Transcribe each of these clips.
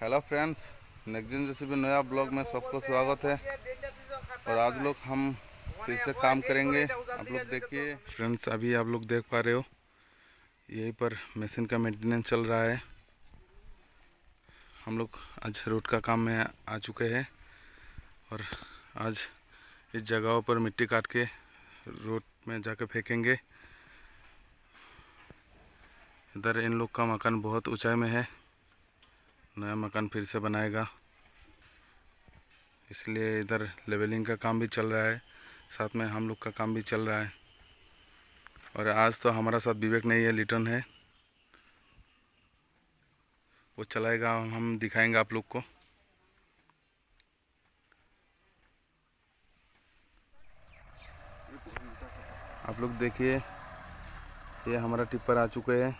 Hello friends, next JCB नया blog में सबको स्वागत है। और आज लोग हम फिर से काम करेंगे। आप लोग देखिए फ्रेंड्स, अभी आप लोग देख पा रहे हो यहीं पर मशीन का मेंटेनेंस चल रहा है। हम लोग आज रोड का काम में आ चुके हैं और आज इस जगहों पर मिट्टी काट के रोड में जाकर फेंकेंगे। इधर इन लोग का मकान बहुत ऊंचाई में है, नया मकान फिर से बनाएगा, इसलिए इधर लेवलिंग का काम भी चल रहा है, साथ में हम लोग का काम भी चल रहा है। और आज तो हमारा साथ विवेक नहीं है, लिटन है, वो चलाएगा, हम दिखाएंगे आप लोग को। आप लोग देखिए, ये हमारा टिप्पर आ चुके हैं।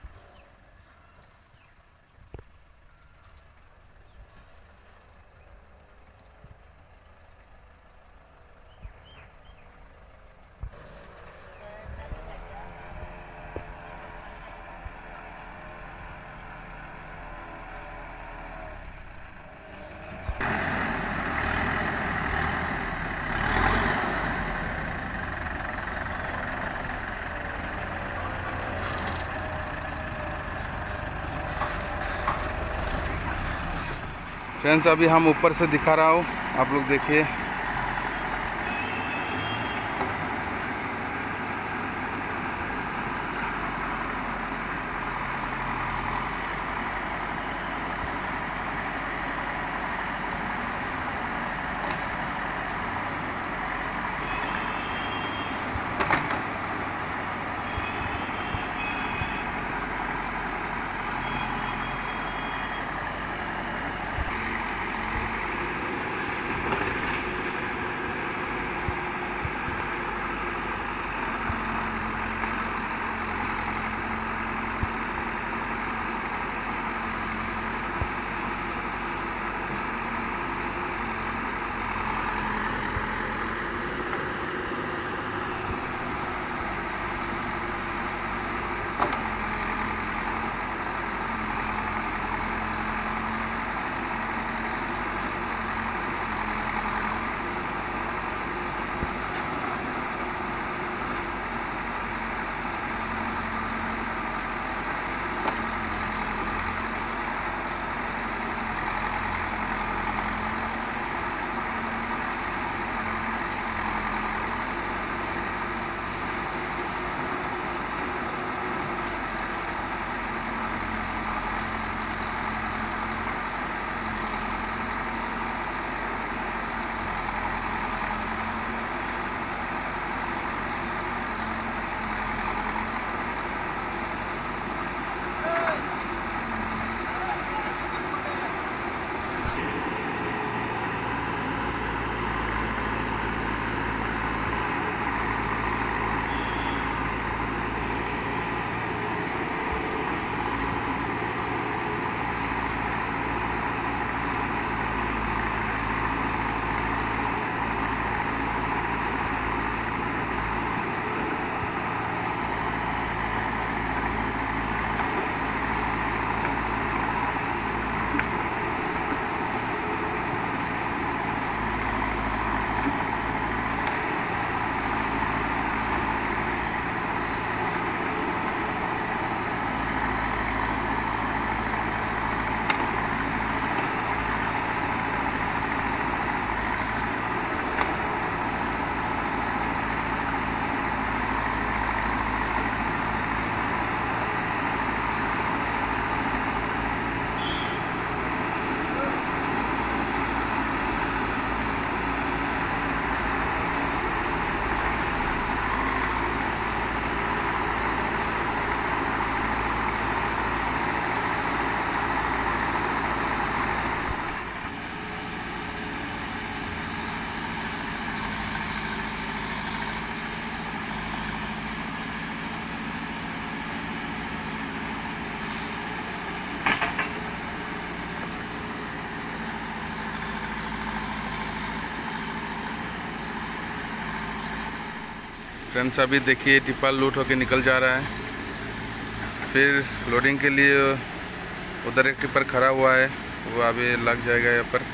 फ्रेंड्स, अभी हम ऊपर से दिखा रहा हूँ, आप लोग देखिए। फ्रेंड्स, अभी देखिए टिप्पर लूट होके निकल जा रहा है। फिर लोडिंग के लिए उधर एक टिप्पर खड़ा हुआ है। वो अभी लग जाएगा यहाँ पर।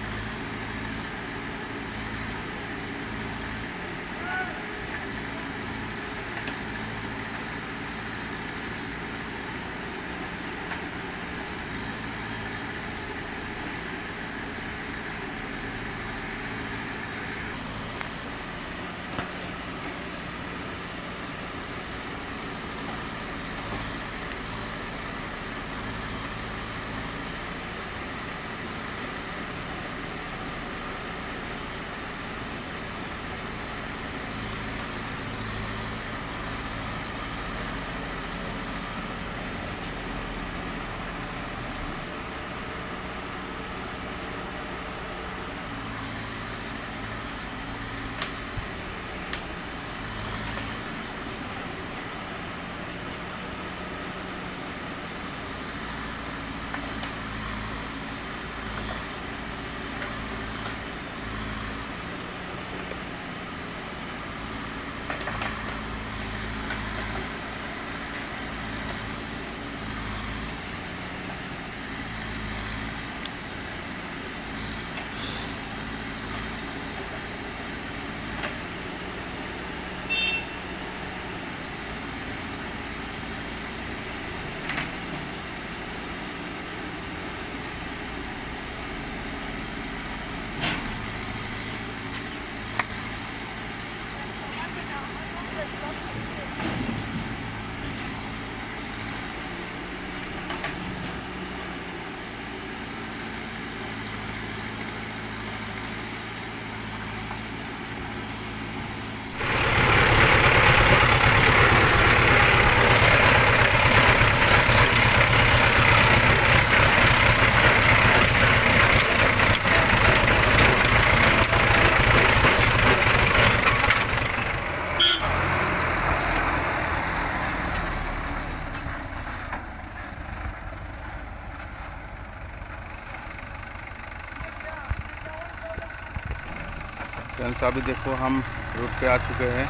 फ्रेंड्स अभी देखो हम रूट पे आ चुके हैं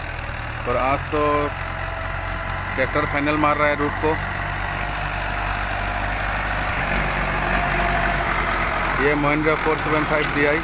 और आज तो ट्रैक्टर फाइनल मार रहा है रूट को। ये महिंद्रा 475 DI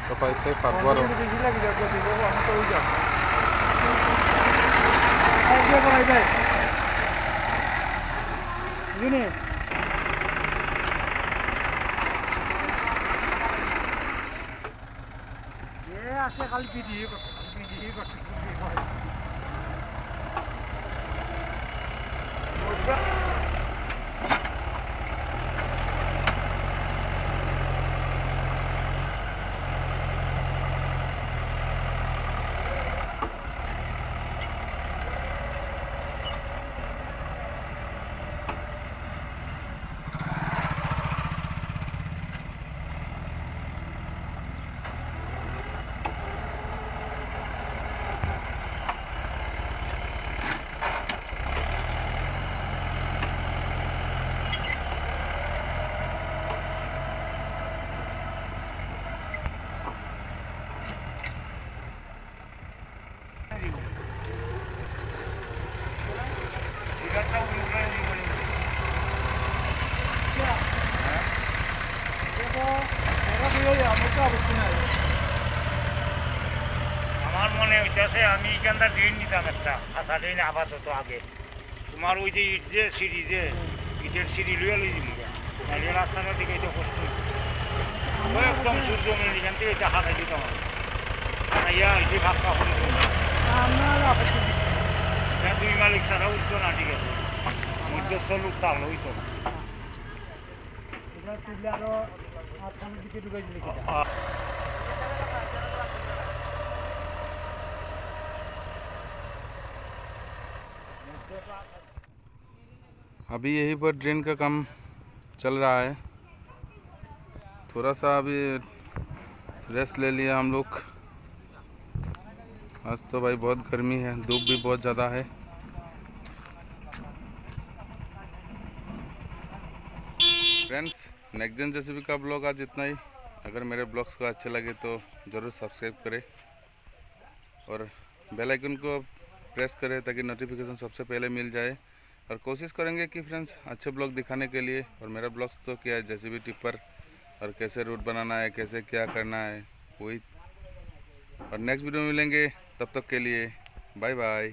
तो पैसे परवर ये ऐसे कल पीडी আমার মনে হইতেছে আমি এখানটা ড্রেন নিতাম একটা খাসা ড্রেন আপাতত আগে তোমার ওই যে ইট যে সিঁড়ি যে ইটের সিঁড়ি লুয়ে লই দিবি তাহলে রাস্তাটার দিকে এটা কষ্ট ওই একদম সূর্যমুখী এখান থেকে এটা হাঁটাই দিতাম হাঁটাইয়া এটি ভাবটা করে এটা দুই মালিক ছাড়া উঠতো না ঠিক আছে মধ্যস্থ লোক তাল হইতো না अभी यहीं पर ड्रेन का काम चल रहा है। थोड़ा सा अभी रेस्ट ले लिया हम लोग। आज तो भाई बहुत गर्मी है, धूप भी बहुत ज़्यादा है। फ्रेंड्स, नेक्स्ट जेन जेसीबी का ब्लॉग आज इतना ही। अगर मेरे ब्लॉग्स को अच्छे लगे तो ज़रूर सब्सक्राइब करें और बेल आइकन को प्रेस करें ताकि नोटिफिकेशन सबसे पहले मिल जाए। और कोशिश करेंगे कि फ्रेंड्स अच्छे ब्लॉग दिखाने के लिए। और मेरा ब्लॉग्स तो क्या है, जेसीबी टिप्पर और कैसे रूट बनाना है, कैसे क्या करना है वही। और नेक्स्ट वीडियो में मिलेंगे, तब तक के लिए बाय बाय।